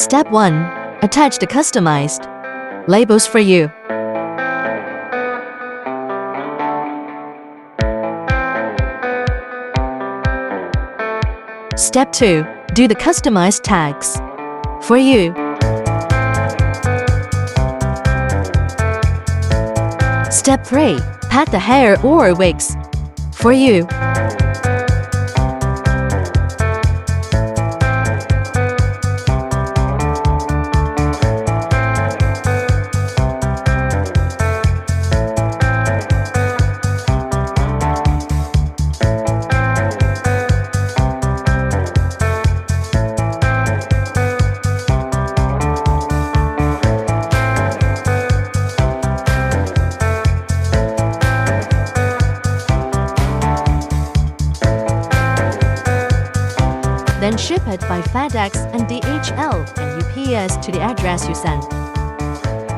Step 1. Attach the customized labels for you. Step 2. Do the customized tags for you. Step 3. Pat the hair or wigs for you. Then ship it by FedEx and DHL and UPS to the address you sent.